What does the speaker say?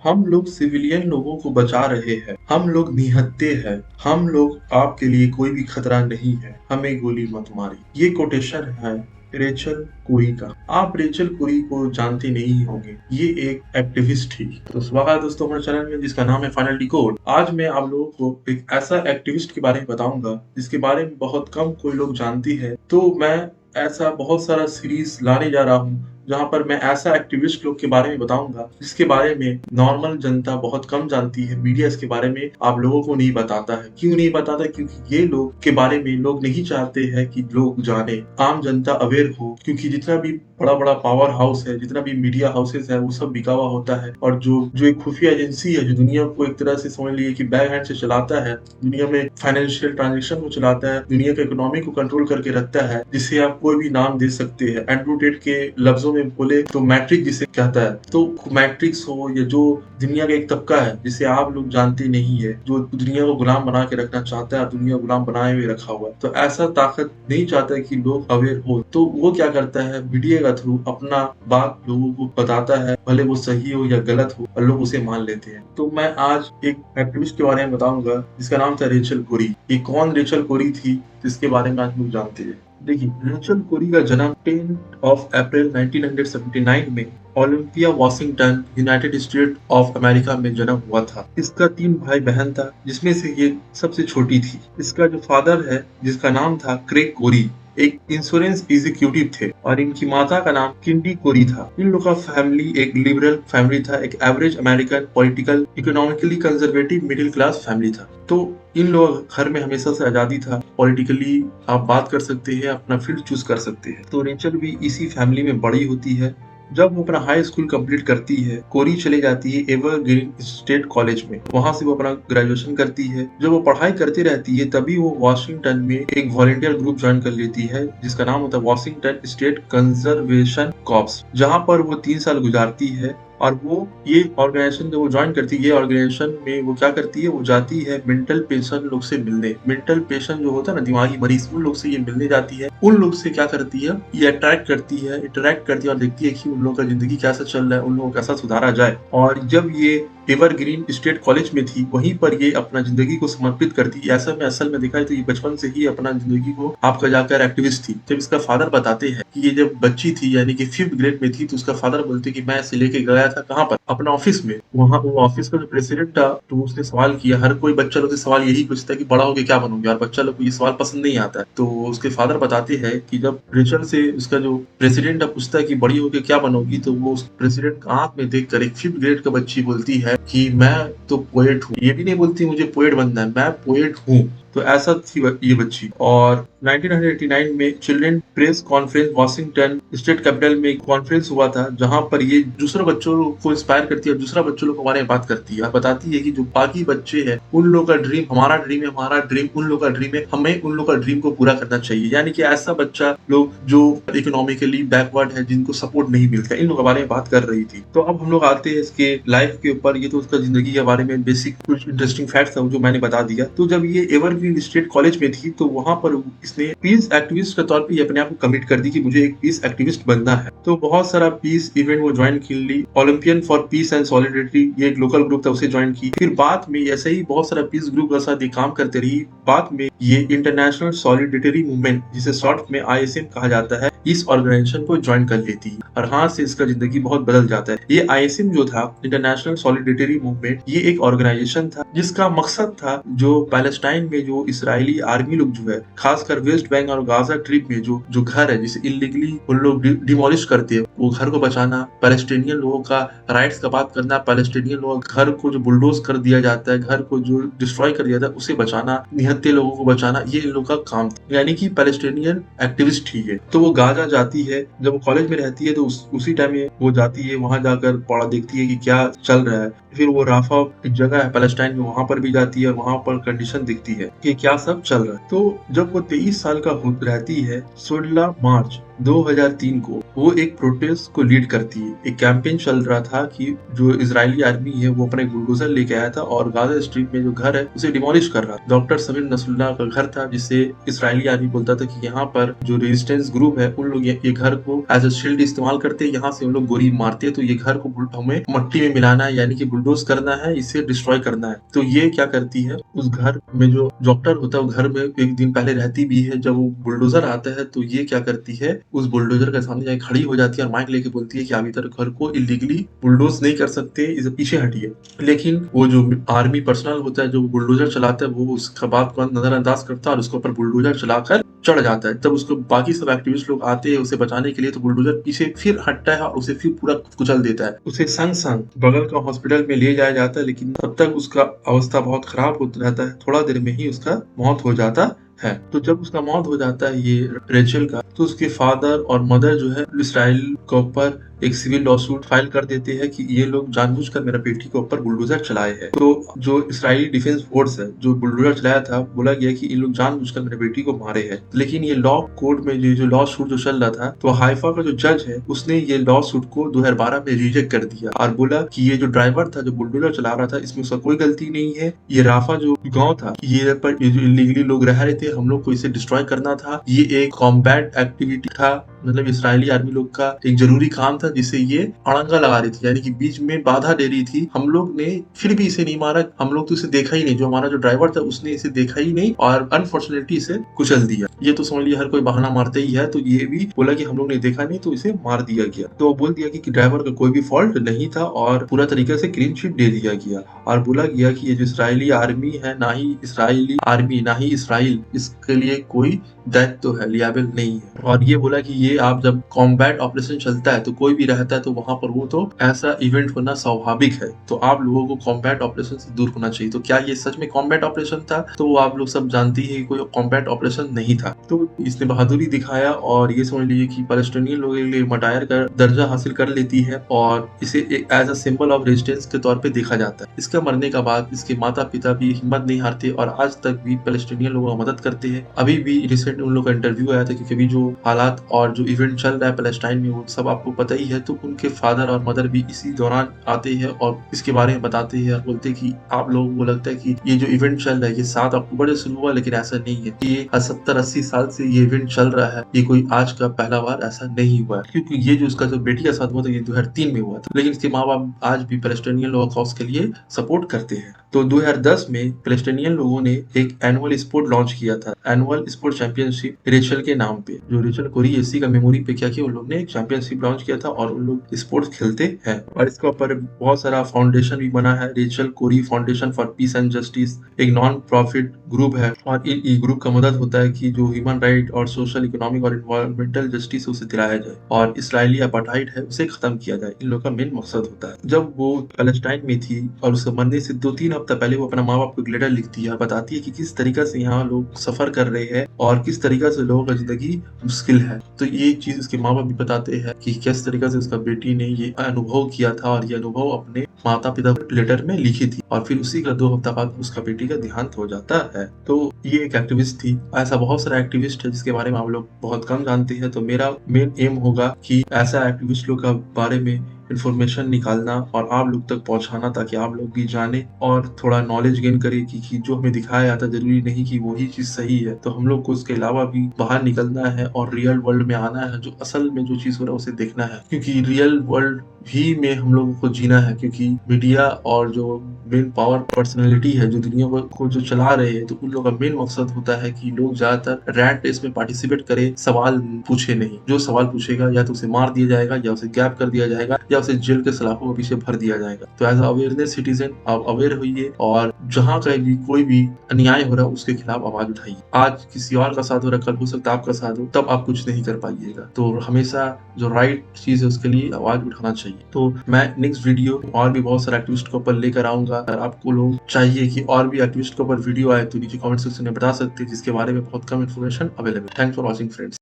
हम लोग सिविलियन लोगों को बचा रहे हैं, हम लोग निहत्थे हैं, हम लोग आपके लिए कोई भी खतरा नहीं है, हमें गोली मत मारी। ये कोटेशन है रेचल कोरी का। आप रेचल कोरी को जानते नहीं होंगे, ये एक एक्टिविस्ट थी। तो स्वागत है दोस्तों हमारे चैनल में जिसका नाम है फाइनल डिकोड। आज मैं आप लोगों को एक ऐसा एक्टिविस्ट के बारे में बताऊंगा जिसके बारे में बहुत कम कोई लोग जानती है। तो मैं ऐसा बहुत सारा सीरीज लाने जा रहा हूँ जहाँ पर मैं ऐसा एक्टिविस्ट लोग के बारे में बताऊंगा जिसके बारे में नॉर्मल जनता बहुत कम जानती है। मीडिया इसके बारे में आप लोगों को नहीं बताता है। क्यों नहीं बताता? क्योंकि ये लोग के बारे में लोग नहीं चाहते हैं कि लोग जाने, आम जनता अवेयर हो। क्योंकि जितना भी बड़ा बड़ा पावर हाउस है, जितना भी मीडिया हाउसेस है, वो सब बिका हुआ होता है। और जो जो एक खुफिया एजेंसी है जो दुनिया को एक तरह से समझ लिए कि बैक हैंड से चलाता है, दुनिया में फाइनेंशियल ट्रांजेक्शन को चलाता है, दुनिया के इकोनॉमी को कंट्रोल करके रखता है, जिसे आप कोई भी नाम दे सकते हैं। एंड्रू टेट के लफ्जों में बोले तो मैट्रिक्स जिसे कहता है। तो मैट्रिक्स हो या जो दुनिया का एक तबका है जिसे आप लोग जानते नहीं है, जो दुनिया को गुलाम बना के रखना चाहता है, दुनिया को गुलाम बनाए हुए रखा हुआ है, तो ऐसा ताकत नहीं चाहता है कि लोग अवेयर हो। तो वो क्या करता है, मीडिया का थ्रू अपना बात लोगों को बताता है, भले वो सही हो या गलत हो, और लोग उसे मान लेते हैं। तो मैं आज एक एक्टिविस्ट के बारे में बताऊंगा जिसका नाम था रेचल कोरी। ये कौन रेचल कोरी थी जिसके बारे में आज लोग जानते हैं? देखिए, रेचल कोरी का जन्म 10 अप्रैल 1979 में Olympia Washington, United state of America में जन्म हुआ था। इसका 3 भाई बहन था जिसमें से ये सबसे छोटी थी। इसका जो फादर है जिसका नाम था क्रेग कोरी, एक इंश्योरेंस एग्जीक्यूटिव थे, और इनकी माता का नाम किंडी कोरी था। इन लोगों का फैमिली एक लिबरल फैमिली था, एक average American political economically conservative middle class family था। तो इन लोग घर में हमेशा से आजादी था, पॉलिटिकली आप बात कर सकते हैं, अपना फील्ड चूज कर सकते हैं। तो रेचल भी इसी फैमिली में बड़ी होती है। जब वो अपना हाई स्कूल कंप्लीट करती है, कोरी चले जाती है एवरग्रीन स्टेट कॉलेज में। वहां से वो अपना ग्रेजुएशन करती है। जब वो पढ़ाई करती रहती है तभी वो वॉशिंगटन में एक वॉलंटियर ग्रुप ज्वाइन कर लेती है जिसका नाम होता है वॉशिंगटन स्टेट कंजर्वेशन कॉर्प्स, जहां पर वो 3 साल गुजारती है। और वो ये ऑर्गेनाइजेशन जब वो ज्वाइन करती है, ये ऑर्गेनाइजेशन में वो क्या करती है, वो जाती है मेंटल पेशेंट लोग से मिलने। मेंटल पेशेंट जो होता है ना, दिमागी मरीज, उन लोग से ये मिलने जाती है। उन लोग से क्या करती है, ये इंटरेक्ट करती है और देखती है कि उन लोगों का जिंदगी कैसा चल रहा है, उन लोगों को कैसा सुधारा जाए। और जब ये एवरग्रीन स्टेट कॉलेज में थी, वहीं पर ये अपना जिंदगी को समर्पित करती है। ऐसा में असल में देखा है तो ये बचपन से ही अपना जिंदगी को आपका जाकर एक्टिविस्ट थी। जब इसका फादर बताते हैं कि ये जब बच्ची थी यानी कि 5th ग्रेड में थी, तो उसका फादर बोलते कि मैं इसे लेके गया था कहाँ पर, अपना ऑफिस में। वहाँ वो ऑफिस का जो प्रेसिडेंट था, तो उसने सवाल किया, हर कोई बच्चा लोग से सवाल यही पूछता है कि बड़ा होके क्या बनोगे, और बच्चा लोग को ये सवाल पसंद नहीं आता है। तो उसके फादर बताते हैं कि जब रेचल से उसका जो प्रेसिडेंट पूछता है कि बड़ी होके क्या बनोगी, तो वो उस प्रेसिडेंट का आंख में देखकर एक 5th ग्रेड का बच्ची बोलती है कि मैं तो पोएट हूँ। ये भी नहीं बोलती मुझे पोएट बनना है, मैं पोएट हूँ। तो ऐसा थी ये बच्ची। और 1989 में children press conference Washington state capital में एक कॉन्फ्रेंस हुआ था, जहां पर ये दूसरे बच्चों को इंस्पायर करती है और दूसरा बच्चों के बारे में बात करती है और बताती है कि जो बाकी बच्चे हैं उन लोगों का ड्रीम हमारा ड्रीम है, हमारा ड्रीम उन लोगों का ड्रीम है, हमें उन लोगों का ड्रीम को पूरा करना चाहिए। यानी कि ऐसा बच्चा लोग जो इकोनॉमिकली बैकवर्ड है, जिनको सपोर्ट नहीं मिलता, इन लोगों के बारे में बात कर रही थी। तो अब हम लोग आते हैं इसके लाइफ के ऊपर। ये तो उसका जिंदगी के बारे में बेसिक कुछ इंटरेस्टिंग फैक्ट्स था जो मैंने बता दिया। तो जब ये एवरग्रीन स्टेट कॉलेज में थी, तो वहां पर इसने पीस एक्टिविस्ट के तौर पे अपने आप को कमिट कर दी कि मुझे एक पीस एक्टिविस्ट बनना है। तो बहुत सारा पीस इवेंट वो ज्वाइन कर ली। Olympian for peace and solidarity, ये एक लोकल ग्रुप था, उसे ज्वाइन की। फिर बाद में ऐसे ही बहुत सारा पीस ग्रुप के साथ काम करते रही। बाद में ये इंटरनेशनल सॉलिडेरिटी मूवमेंट, जिसे शॉर्ट में ISM कहा जाता है, इस ऑर्गेनाइजेशन को ज्वाइन कर लेती है और हाथ से इसका जिंदगी बहुत बदल जाता है। ये ISM जो था, इंटरनेशनल सॉलिडेरिटी मूवमेंट, ये एक ऑर्गेनाइजेशन था जिसका मकसद था जो पैलेस्टाइन में जो इसराइली आर्मी लोग जो है, खासकर वेस्ट बैंक और गाजा ट्रिप में जो घर है जिसे इलीगली उन लोग डिमोलिश करते हैं, वो घर को बचाना, पैलेस्टीनियन लोगों का राइट्स का बात करना, पैलेस्टीनियन लोगों के घर को जो बुलडोज कर दिया जाता है, घर को जो डिस्ट्रॉय कर दिया जाता है, उसे बचाना, निहत्थे लोगों को बचाना, ये इन लोगों का काम था। यानी कि पैलेस्टीनियन एक्टिविस्ट ही है। तो वो गाजा जाती है, जब वो कॉलेज में रहती है तो उसी टाइम में वो जाती है, वहां जाकर पढ़ा देखती है कि क्या चल रहा है। फिर वो राफा एक जगह है पैलेस्टाइन में, वहां पर भी जाती है, वहां पर कंडीशन दिखती है कि क्या सब चल रहा है। तो जब वो 23 साल का रहती है, 16 मार्च 2003 को वो एक प्रोटेस्ट को लीड करती है। एक कैंपेन चल रहा था कि जो इजरायली आर्मी है वो अपने बुलडोजर लेके आया था और गाजा स्ट्रिप में जो घर है उसे डिमोलिश कर रहा था। डॉक्टर समीर नसरुल्लाह का घर था, जिसे इजरायली आर्मी बोलता था कि यहाँ पर जो रेजिस्टेंस ग्रुप है उन लोग ये घर को एज अ शील्ड इस्तेमाल करते हैं, यहाँ से उन लोग गोली मारते हैं, तो ये घर को हमें मट्टी में मिलाना है, यानी कि बुलडोज करना है, इसे डिस्ट्रॉय करना है। तो ये क्या करती है, उस घर में जो डॉक्टर होता है वो घर में एक दिन पहले रहती भी है। जब वो बुलडोजर आता है तो ये क्या करती है, उस बुलडोजर के सामने जाके खड़ी हो जाती है और माइक लेके बोलती है कि आप इधर घर को इलीगली बुलडोज नहीं कर सकते, इसे पीछे हटिए। लेकिन वो जो आर्मी पर्सनल होता है जो बुलडोजर चलाता है वो उसका बात को नजरअंदाज करता है और उसके ऊपर बुलडोजर चलाकर चढ़ जाता है। तब उसको बाकी सब एक्टिविस्ट लोग आते हैं उसे बचाने के लिए, तो बुलडोजर पीछे फिर हटता है और उसे फिर पूरा कुचल देता है। उसे संग संग बगल का हॉस्पिटल में ले जाया जाता है, लेकिन तब तक उसका अवस्था बहुत खराब होता रहता है। थोड़ा देर में ही उसका मौत हो जाता है। तो जब उसका मौत हो जाता है ये रेचल का, तो उसके फादर और मदर जो है इसराइल के ऊपर एक सिविल लॉसूट फाइल कर देते हैं कि ये लोग जानबूझकर मेरा बेटी के ऊपर बुलडोजर चलाए हैं। तो जो इसराइली डिफेंस फोर्स है जो बुलडोजर चलाया था, बोला गया कि इन लोग जानबूझकर मेरे बेटी को मारे हैं। लेकिन ये लॉ कोर्ट में जो लॉ सूट जो चल रहा था, तो हाइफा का जो जज है उसने ये लॉ सूट को 2012 में रिजेक्ट कर दिया और बोला कि ये जो ड्राइवर था जो बुलडोजर चला रहा था इसमें उसका कोई गलती नहीं है। ये राफा जो गाँव था ये पर ये जो इलीगली लोग रह रहे थे, हम लोग को इसे डिस्ट्रॉय करना था। ये एक कॉम्बैट एक्टिविटी था, मतलब इसराइली आर्मी लोग का एक जरूरी काम था जिसे ये अड़ंगा लगा रही थी, यानी कि बीच में बाधा दे रही थी। हम लोग ने फिर भी इसे नहीं मारा, हम लोग तो इसे देखा ही नहीं, जो हमारा जो ड्राइवर था उसने इसे देखा ही नहीं और अनफॉर्चुनेटली इसे कुचल दिया। ये तो समझ लिया हर कोई बहाना मारते ही है, तो ये भी बोला कि हम लोग ने देखा नहीं तो इसे मार दिया गया। तो बोल दिया कि ड्राइवर का कोई भी फॉल्ट नहीं था और पूरा तरीके से क्लीन चिट दे दिया गया और बोला गया कि ये जो इसराइली आर्मी है, ना ही इसराइली आर्मी ना ही इसराइल इसके लिए कोई दायित्व तो है, लियाबल नहीं है। और ये बोला कि ये आप जब कॉम्बैट ऑपरेशन चलता है तो कोई भी रहता है तो वहां पर वो तो ऐसा इवेंट होना स्वाभाविक है, तो आप लोगों को कॉम्बैट ऑपरेशन से दूर होना चाहिए। तो क्या ये सच में कॉम्बैट ऑपरेशन था? तो वो आप लोग सब जानते ही कोई कॉम्बैट ऑपरेशन नहीं था। तो इसने बहादुरी दिखाया और ये समझ लीजिए कि पैलेस्टाइनियन लोगों के लिए मटायर का दर्जा हासिल कर लेती है और इसे एक as a symbol of resistance के तौर पे देखा जाता है। इसके मरने का बाद इसके माता पिता भी हिम्मत नहीं हारते और आज तक भी पैलेस्टाइनियन लोगों का मदद करते हैं। अभी भी रिसेंट उन लोग का इंटरव्यू आया था क्योंकि अभी जो हालात और जो इवेंट चल रहा है पैलेस्टाइन में वो सब आपको पता ही है, तो उनके फादर और मदर भी इसी दौरान आते हैं और इसके बारे में बताते हैं और बोलते हैं कि आप लोगों को लगता है कि ये जो इवेंट चल रहा है ये 7 अक्टूबर से शुरू हुआ, लेकिन ऐसा नहीं है। ये 70-80 साल से ये इवेंट चल रहा है, ये कोई आज का पहला बार ऐसा नहीं हुआ है। क्योंकि ये जो उसका जो बेटी का साथ हुआ था ये 2003 में हुआ था, लेकिन इसके माँ बाप आज भी पैलेस्टाइनियन लोगों कॉज के लिए सपोर्ट करते हैं। तो 2010 में पैलेस्टाइनियन लोगों ने एक एनुअल स्पोर्ट लॉन्च किया था, एनुअल स्पोर्ट चैंपियनशिप रेचल के नाम पे। जो रेचल कोरी इसी का मेमोरी पे क्या किया, उन लोग ने एक चैंपियनशिप लॉन्च किया था और उन लोग स्पोर्ट्स खेलते हैं और इसके ऊपर बहुत सारा फाउंडेशन भी बना है, Rachel Corrie foundation for peace and justice. एक नॉन प्रॉफिट ग्रुप है और इन ग्रुप का मदद होता है कि जो ह्यूमन राइट और सोशल इकोनॉमिक और इन्वायरमेंटल जस्टिस उसे दिलाया जाए और इसराइली अपार्थाइड है उसे खत्म किया जाए। इन लोग का मेन मकसद होता है। जब वो पैलेस्टाइन में थी और उसके मरने से 2-3 हफ्ता पहले वो अपना माँ बाप को एक लेटर लिखती है और बताती है कि किस तरीका से यहाँ लोग सफर कर रहे हैं और किस तरीका से लोगों का जिंदगी मुश्किल है। तो ये चीज उसके माँ बाप भी बताते हैं कि किस तरीका से उसका बेटी ने ये अनुभव किया था और ये अनुभव अपने माता पिता लेटर में लिखी थी और फिर उसी का 2 हफ्ता बाद उसका बेटी का देहांत हो जाता है। तो ये एक एक्टिविस्ट थी। ऐसा बहुत सारा एक्टिविस्ट है जिसके बारे में आप लोग बहुत कम जानते हैं, तो मेरा मेन एम होगा कि ऐसा एक्टिविस्ट लोग का बारे में इन्फॉर्मेशन निकालना और आप लोग तक पहुंचाना ताकि आप लोग भी जाने और थोड़ा नॉलेज गेन करें कि जो हमें दिखाया जाता है जरूरी नहीं कि वही चीज सही है। तो हम लोग को उसके अलावा भी बाहर निकलना है और रियल वर्ल्ड में आना है, जो असल में जो चीज हो रहा है उसे देखना है, क्योंकि रियल वर्ल्ड भी में हम लोगों को जीना है। क्योंकि मीडिया और जो मेन पावर पर्सनैलिटी है जो दुनिया को जो चला रहे हैं, तो उन लोगों का मेन मकसद होता है कि लोग ज्यादातर रैट रेस में पार्टिसिपेट करें, सवाल पूछे नहीं। जो सवाल पूछेगा या तो उसे मार दिया जाएगा या उसे गैप कर दिया जाएगा या उसे जेल के सलाखों के पीछे भर दिया जाएगा। तो एज अवेयरनेस सिटीजन आप अवेयर होइए और जहाँ कहीं भी कोई भी अन्याय हो रहा है उसके खिलाफ आवाज उठाइए। आज किसी और का साथ हो रहा है, कल हो सकता है आपका साथ हो, तब आप कुछ नहीं कर पाइएगा। तो हमेशा जो राइट चीज है उसके लिए आवाज उठाना चाहिए। तो मैं नेक्स्ट वीडियो और भी बहुत सारे एक्टिविस्ट के ऊपर लेकर आऊंगा। अगर आपको लोग चाहिए कि और भी एक्टिविस्ट के ऊपर वीडियो आए तो नीचे कमेंट सेक्शन में बता सकते हैं, जिसके बारे में बहुत कम information available. Thanks for watching friends.